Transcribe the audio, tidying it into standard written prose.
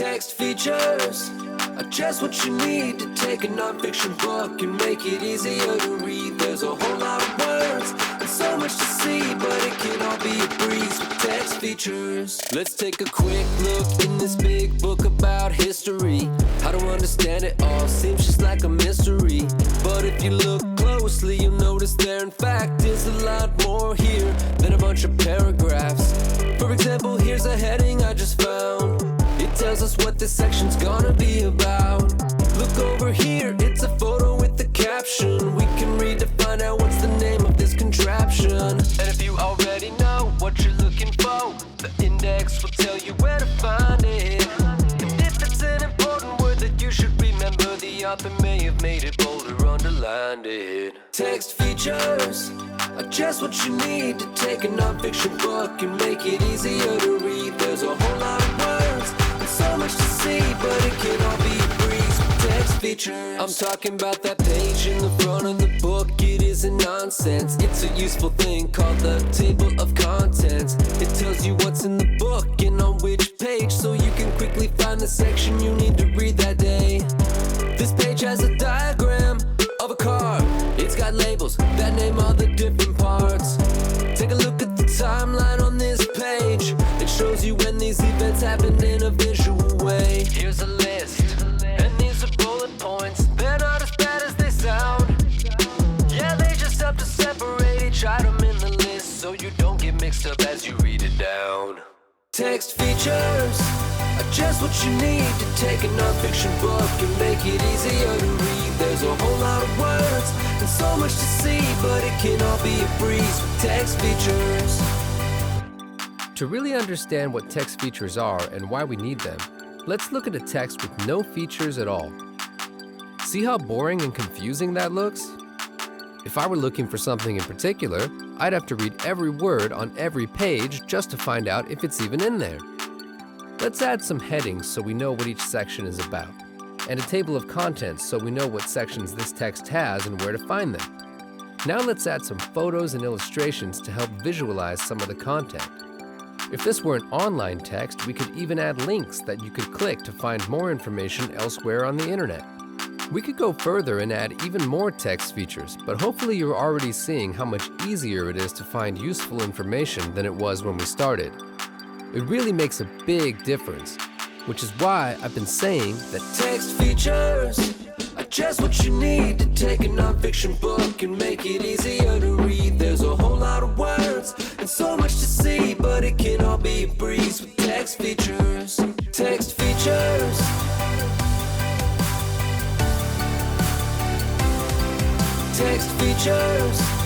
Text features are just what you need to take a non-fiction book and make it easier to read. There's a whole lot of words and so much to see, but it can all be a breeze with text features. Let's take a quick look in this big book about history. How to understand it all seems just like a mystery, but if you look closely you'll notice there in fact is a lot more here than a bunch of paragraphs. For example, here's a heading I just found. It tells us what this section's gonna be about. Look over here, it's a photo with the caption. We can read to find out what's the name of this contraption. And if you already know what you're looking for, the index will tell you where to find it. And if it's an important word that you should remember, the author may have made it bold or underlined it. Text features are just what you need to take a non-fiction book and make it easier to read. There's a whole lot of words and so much to see, but it can all be a breeze with text features. I'm talking about that page in the front of the book. It isn't nonsense, it's a useful thing called the table of contents. It tells you what's in the book and on which page, so you can quickly find the section you need to read that day. This page has a diagram of a car. It's got labels that name all the different parts. Take a look at the timeline on this page. It shows you when these events happened in a visual way. Here's a list, and these are bullet points. They're not as bad as they sound. Yeah, they just help to separate each item in the list, so you don't get mixed up as you read it down. Text features are just what you need to take a non-fiction book and make it easier to read. There's a whole lot of words and so much to see, but it can all be a breeze with text features. To really understand what text features are and why we need them, let's look at a text with no features at all. See how boring and confusing that looks? If I were looking for something in particular, I'd have to read every word on every page just to find out if it's even in there. Let's add some headings so we know what each section is about, and a table of contents so we know what sections this text has and where to find them. Now let's add some photos and illustrations to help visualize some of the content. If this were an online text, we could even add links that you could click to find more information elsewhere on the internet. We could go further and add even more text features, but hopefully you're already seeing how much easier it is to find useful information than it was when we started. It really makes a big difference, which is why I've been saying that text features are just what you need to take a non-fiction book and make it easier to read. There's a whole lot of words and so much to see, but it can all be a breeze with text features. Text features. Text features.